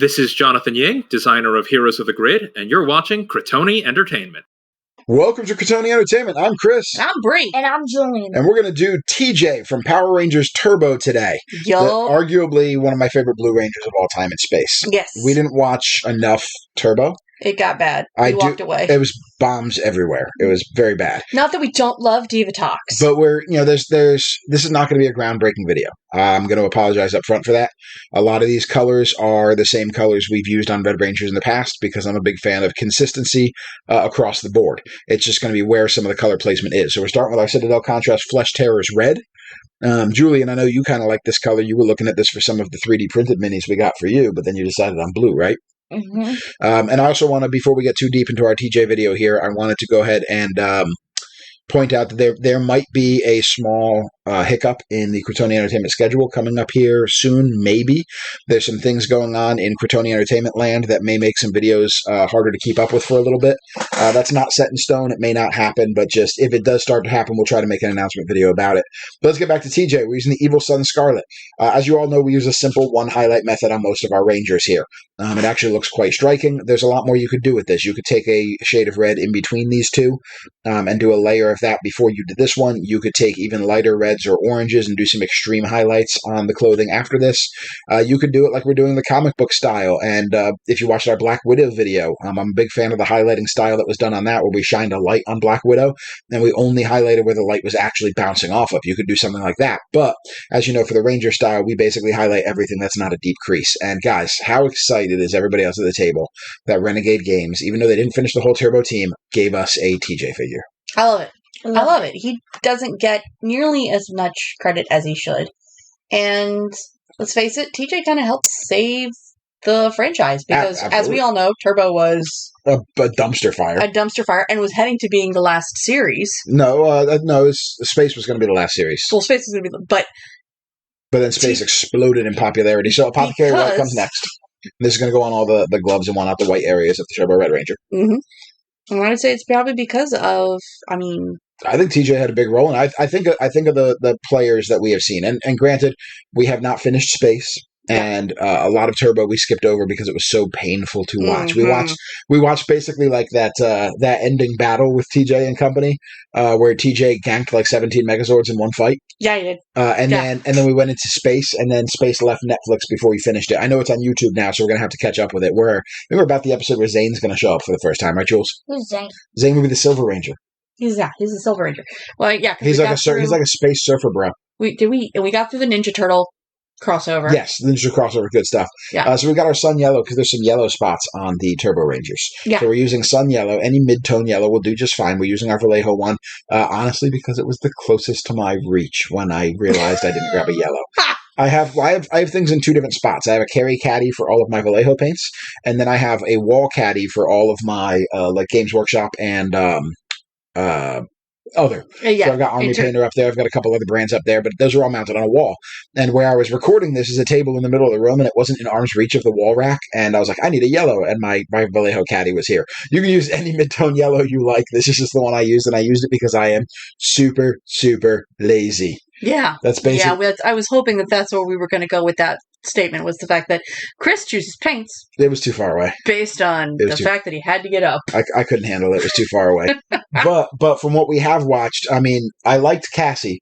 This is Jonathan Ying, designer of Heroes of the Grid, and you're watching Critony Entertainment. Welcome to Critony Entertainment. I'm Chris. I'm Bree. And I'm Julian. And we're going to do TJ from Power Rangers Turbo today. Yo. Arguably one of my favorite Blue Rangers of all time in space. Yes. We didn't watch enough Turbo. It got bad. We walked away. It was bombs everywhere. It was very bad. Not that we don't love Diva Talks. But this is not going to be a groundbreaking video. I'm going to apologize up front for that. A lot of these colors are the same colors we've used on Red Rangers in the past because I'm a big fan of consistency across the board. It's just going to be where some of the color placement is. So we're starting with our Citadel Contrast Flesh Terrors Red. Julian, I know you kind of like this color. You were looking at this for some of the 3D printed minis we got for you, but then you decided on blue, right? Mm-hmm. And I also want to, before we get too deep into our TJ video here, I wanted to go ahead and point out that there might be a small hiccup in the Critony Entertainment schedule coming up here soon, maybe. There's some things going on in Critony Entertainment land that may make some videos harder to keep up with for a little bit. That's not set in stone. It may not happen, but just if it does start to happen, we'll try to make an announcement video about it. But let's get back to TJ. We're using the Evil Sun Scarlet. As you all know, we use a simple one highlight method on most of our Rangers here. It actually looks quite striking. There's a lot more you could do with this. You could take a shade of red in between these two and do a layer of that before you did this one. You could take even lighter reds or oranges and do some extreme highlights on the clothing after this. You could do it like we're doing the comic book style. And if you watched our Black Widow video, I'm a big fan of the highlighting style that was done on that, where we shined a light on Black Widow and we only highlighted where the light was actually bouncing off of. You could do something like that. But as you know, for the Ranger style, we basically highlight everything that's not a deep crease. And guys, how excited is everybody else at the table that Renegade Games, even though they didn't finish the whole Turbo team, gave us a TJ figure? I love it. I love it. He doesn't get nearly as much credit as he should. And let's face it, TJ kind of helped save the franchise because, as we all know, Turbo was a dumpster fire. A dumpster fire, and was heading to being the last series. No, Space was going to be the last series. Well, Space was going to be But then Space exploded in popularity. So Apothecary White comes next. This is going to go on all the gloves and one out the white areas of the Turbo Red Ranger. Mm-hmm. And I would say it's probably because of, I think TJ had a big role, and I think of the players that we have seen. And granted, we have not finished Space, and a lot of Turbo we skipped over because it was so painful to watch. Mm-hmm. We watched basically like that ending battle with TJ and company, where TJ ganked like 17 Megazords in one fight. Yeah, he did. Then we went into Space, and then Space left Netflix before we finished it. I know it's on YouTube now, so we're gonna have to catch up with it. We're about the episode where Zane's gonna show up for the first time, right, Jules? Who's Zane? Zane will be the Silver Ranger. He's a Silver Ranger. Well, yeah, he's like a space surfer, bro. We got through the Ninja Turtle crossover. Yes, the Ninja crossover, good stuff. Yeah. So we got our Sun Yellow because there's some yellow spots on the Turbo Rangers. Yeah. So we're using Sun Yellow. Any mid-tone yellow will do just fine. We're using our Vallejo one, honestly, because it was the closest to my reach when I realized I didn't grab a yellow. I have things in two different spots. I have a carry caddy for all of my Vallejo paints, and then I have a wall caddy for all of my like Games Workshop and other. Yeah. So I've got Army Painter up there. I've got a couple other brands up there, but those are all mounted on a wall. And where I was recording this is a table in the middle of the room, and it wasn't in arm's reach of the wall rack. And I was like, I need a yellow, and my Vallejo caddy was here. You can use any mid-tone yellow you like. This is just the one I used, and I used it because I am super, super lazy. Yeah. That's basically. Yeah, I was hoping that's where we were going to go with that statement, was the fact that Chris chooses paints. It was too far away. Based on the fact that he had to get up. I couldn't handle it. It was too far away. But from what we have watched, I liked Cassie.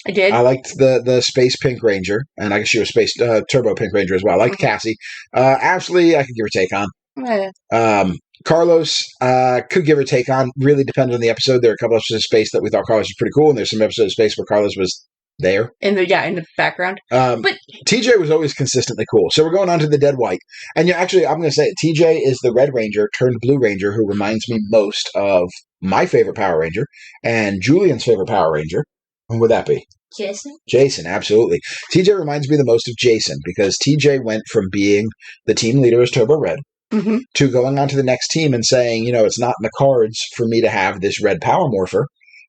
I did. I liked the Space Pink Ranger, and I guess she was Space Turbo Pink Ranger as well. I liked Cassie. Ashley, I could give her take on. Yeah. Carlos could give her take on. Really depended on the episode. There are a couple episodes of Space that we thought Carlos was pretty cool, and there's some episodes of Space where Carlos was there. In the background. But TJ was always consistently cool. So we're going on to the Dead White. And actually, I'm going to say it. TJ is the Red Ranger turned Blue Ranger who reminds me most of my favorite Power Ranger and Julian's favorite Power Ranger. Who would that be? Jason? Jason, absolutely. TJ reminds me the most of Jason because TJ went from being the team leader as Turbo Red to going on to the next team and saying, it's not in the cards for me to have this red power morpher.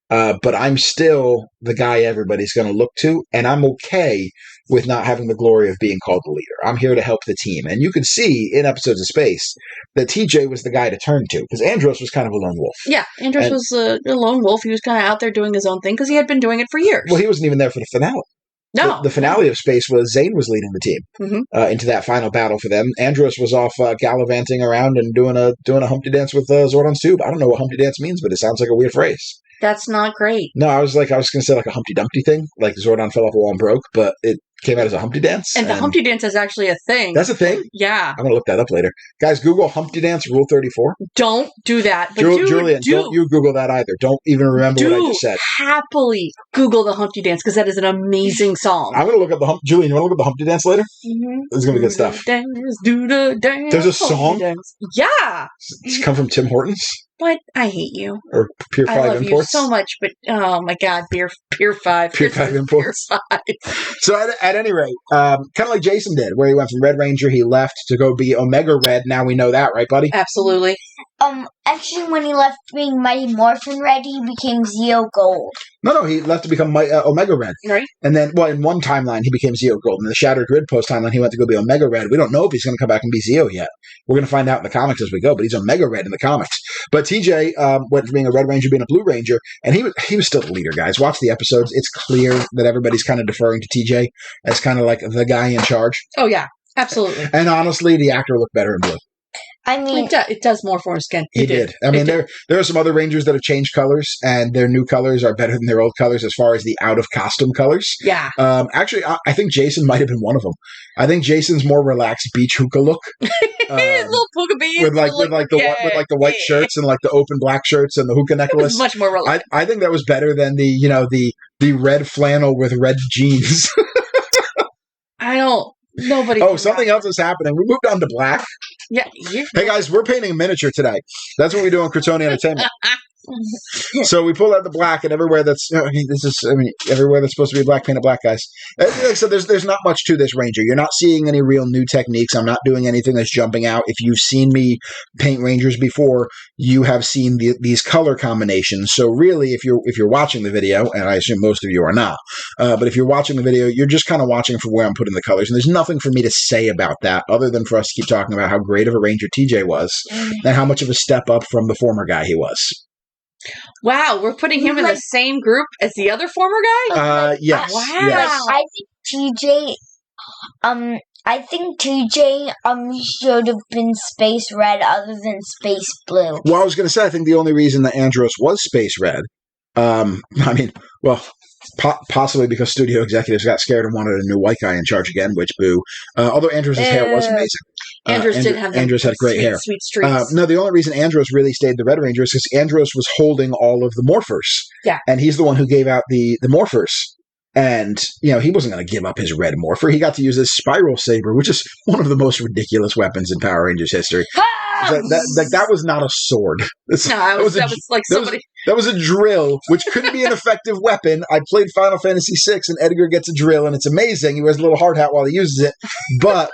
But I'm still the guy everybody's going to look to, and I'm okay with not having the glory of being called the leader. I'm here to help the team. And you can see in episodes of Space that TJ was the guy to turn to, because Andros was kind of a lone wolf. Yeah, Andros was a lone wolf. He was kind of out there doing his own thing, because he had been doing it for years. Well, he wasn't even there for the finale. No. The finale of Space was Zane was leading the team into that final battle for them. Andros was off gallivanting around and doing a Humpty Dance with Zordon's tube. I don't know what Humpty Dance means, but it sounds like a weird phrase. That's not great. No, I was going to say like a Humpty Dumpty thing, like Zordon fell off a wall and broke, but it came out as a Humpty Dance. And the Humpty Dance is actually a thing. That's a thing? Yeah. I'm going to look that up later. Guys, Google Humpty Dance Rule 34. Don't do that. But Julian, don't you Google that either. Don't even remember what I just said. Happily Google the Humpty Dance because that is an amazing song. I'm going to look up Julian, you want to look up the Humpty Dance later? Mm-hmm. This is going to be good stuff. Do the dance. There's a song? Yeah. It's come from Tim Hortons? What? I hate you. Or Pier 5 Imports? I love Imports? you so much, but oh my God, Pier 5. Pier 5 Imports. Pier 5. So at any rate, kind of like Jason did, where he went from Red Ranger, he left to go be Omega Red. Now we know that, right, buddy? Absolutely. Actually, when he left being Mighty Morphin Red, he became Zeo Gold. No, he left to become Omega Red. Right. And then, in one timeline, he became Zeo Gold. In the Shattered Grid Post timeline, he went to go be Omega Red. We don't know if he's going to come back and be Zeo yet. We're going to find out in the comics as we go, but he's Omega Red in the comics. But TJ went from being a Red Ranger being a Blue Ranger, and he was still the leader, guys. Watch the episodes. It's clear that everybody's kind of deferring to TJ as kind of like the guy in charge. Oh, yeah. Absolutely. And honestly, the actor looked better in blue. I mean, it does more for his skin. He did. I mean, there are some other Rangers that have changed colors, and their new colors are better than their old colors as far as the out-of-costume colors. Yeah. Actually, I think Jason might have been one of them. I think Jason's more relaxed beach hookah look. Little puka beans. With the white shirts and like the open black shirts and the hookah necklace. Much more relaxed. I think that was better than the red flannel with red jeans. Nobody. Oh, something else is happening. We moved on to black. Yeah. Hey guys, we're painting a miniature today. That's what we do on Critony Entertainment. So we pull out the black, and everywhere that's everywhere that's supposed to be black, paint it black, guys. So there's not much to this Ranger. You're not seeing any real new techniques. I'm not doing anything that's jumping out. If you've seen me paint Rangers before, you have seen these color combinations. So really, if you're watching the video, and I assume most of you are not, but if you're watching the video, you're just kind of watching for where I'm putting the colors, and there's nothing for me to say about that other than for us to keep talking about how great of a Ranger TJ was, and how much of a step up from the former guy he was. Wow, we're putting him in the same group as the other former guy? Yes. Wow. Yes. I think TJ should have been Space Red other than Space Blue. Well, I was going to say, I think the only reason that Andros was Space Red, possibly because studio executives got scared and wanted a new white guy in charge again, which boo. Although Andros' hair was amazing. Andros did have Andros had great hair. Sweet streaks. No, the only reason Andros really stayed the Red Ranger is because Andros was holding all of the morphers. Yeah. And he's the one who gave out the morphers. And, he wasn't going to give up his red morpher. He got to use his spiral saber, which is one of the most ridiculous weapons in Power Rangers history. That was not a sword. That was a drill, which couldn't be an effective weapon. I played Final Fantasy VI, and Edgar gets a drill, and it's amazing. He wears a little hard hat while he uses it. But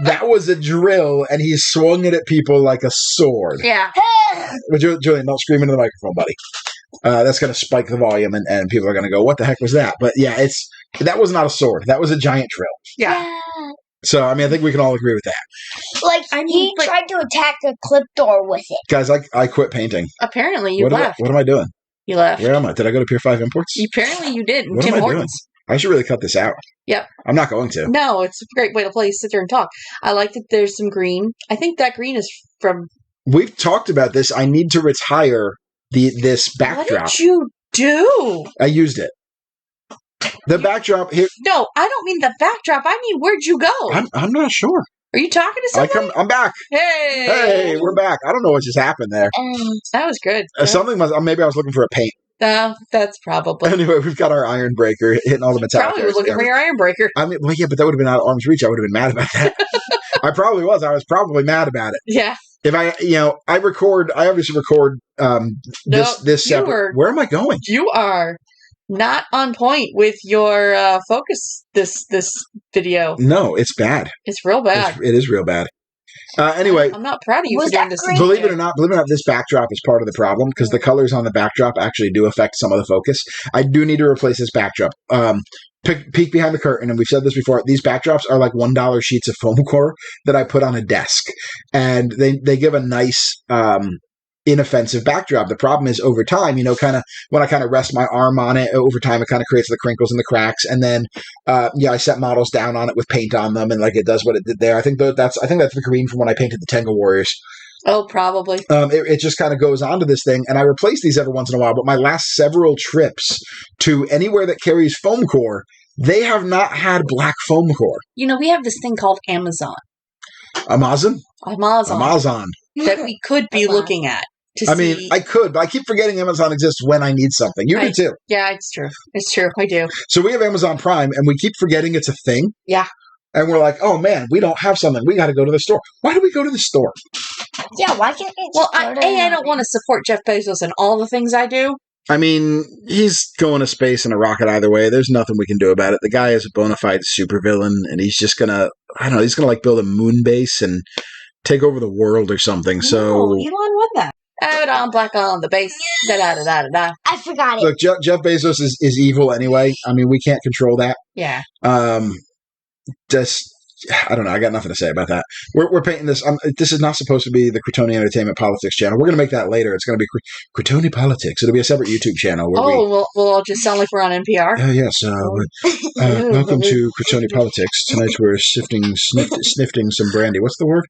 that was a drill, and he swung it at people like a sword. Yeah. But Julian, don't scream into the microphone, buddy. That's going to spike the volume, and people are going to go, what the heck was that? But yeah, that was not a sword. That was a giant drill. Yeah. So, I think we can all agree with that. He tried to attack a clip door with it. Guys, I quit painting. Apparently you left. What am I doing? You left. Where am I? Did I go to Pier 5 Imports? Apparently you did. What am I doing? I should really cut this out. Yep. I'm not going to. No, it's a great way to sit there and talk. I like that there's some green. I think that green is from... We've talked about this. I need to retire this backdrop. What did you do? I used it. The backdrop here. No, I don't mean the backdrop. I mean, where'd you go? I'm not sure. Are you talking to somebody? I'm back. Hey, we're back. I don't know what just happened there. That was good. Something maybe I was looking for a paint. That's probably. Anyway, we've got our iron breaker hitting all the metallic. Probably was looking for your iron breaker. But that would have been out of arm's reach. I would have been mad about that. I probably was. I was probably mad about it. Yeah. If I obviously record this separate. Where am I going? You are not on point with your focus this video. No, it's bad. It's real bad. It is real bad. Anyway, I'm not proud of you for doing this. Believe it or not, this backdrop is part of the problem because the colors on the backdrop actually do affect some of the focus. I do need to replace this backdrop. Peek behind the curtain, and we've said this before, these backdrops are like $1 sheets of foam core that I put on a desk. And they give a nice inoffensive backdrop. The problem is over time, kind of when I kind of rest my arm on it, over time it kind of creates the crinkles and the cracks. And then, I set models down on it with paint on them, and like it does what it did there. I think that's the green from when I painted the Tenga Warriors. Oh, probably. It just kind of goes onto this thing, and I replace these every once in a while. But my last several trips to anywhere that carries foam core, they have not had black foam core. We have this thing called Amazon. Amazon. That we could be looking at. I could, but I keep forgetting Amazon exists when I need something. You do too. Yeah, it's true. I do. So we have Amazon Prime, and we keep forgetting it's a thing. Yeah. And we're like, oh man, we don't have something. We got to go to the store. Why do we go to the store? Yeah, why can't we? Well, I don't want to support Jeff Bezos in all the things I do. I mean, he's going to space in a rocket either way. There's nothing we can do about it. The guy is a bona fide supervillain, and he's just gonna, he's gonna like build a moon base and take over the world or something. So Elon won that. Out on black on the base. Da. I forgot it. Look, Jeff Bezos is evil anyway. I mean, we can't control that. Yeah. Just, I don't know. I got nothing to say about that. We're painting this. This is not supposed to be the Critony Entertainment Politics channel. We're going to make that later. It's going to be Critony Politics. It'll be a separate YouTube channel. Where we'll all just sound like we're on NPR. Yes. Welcome to Critony Politics. Tonight we're snifting some brandy. What's the word?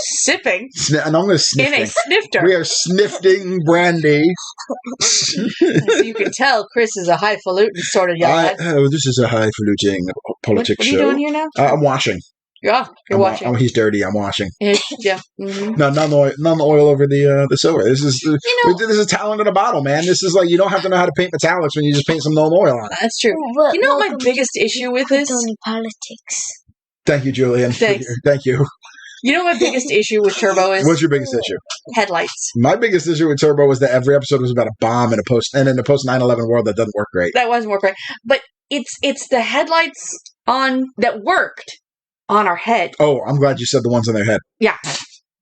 Sipping? I'm going to sniff. In a snifter. We are snifting brandy. So you can tell Chris is a highfalutin sort of young lad. This is a highfalutin politics show. What are you doing here now? I'm washing. Yeah, you're washing. He's dirty. I'm washing. Yeah. Mm-hmm. No, none the oil over the silver. This is this is talent in a bottle, man. This is like you don't have to know how to paint metallics when you just paint some Nuln Oil on it. That's true. What my biggest issue with this? Politics. Thank you, Julian. Thanks. Thank you. You know what my biggest issue with Turbo is? What's your biggest issue? Headlights. My biggest issue with Turbo was that every episode was about a bomb in a post 9/11 world that doesn't work great. That doesn't work great. But it's the headlights that worked on our head. Oh, I'm glad you said the ones on their head. Yeah.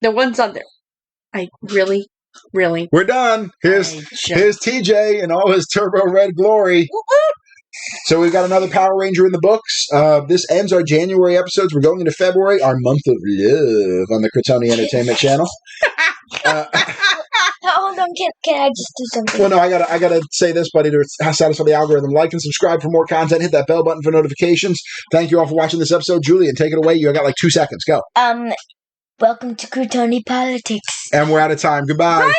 The ones on there. I really. We're done. Here's TJ and all his Turbo Red glory. Woo-hoo! So we've got another Power Ranger in the books. This ends our January episodes. We're going into February, our month of love on the Critony Entertainment channel. Hold on, can I just do something? Well, no, I gotta say this, buddy, to satisfy the algorithm. Like and subscribe for more content. Hit that bell button for notifications. Thank you all for watching this episode. Julian, take it away. You got like 2 seconds. Go. Welcome to Critony Politics. And we're out of time. Goodbye. Bye.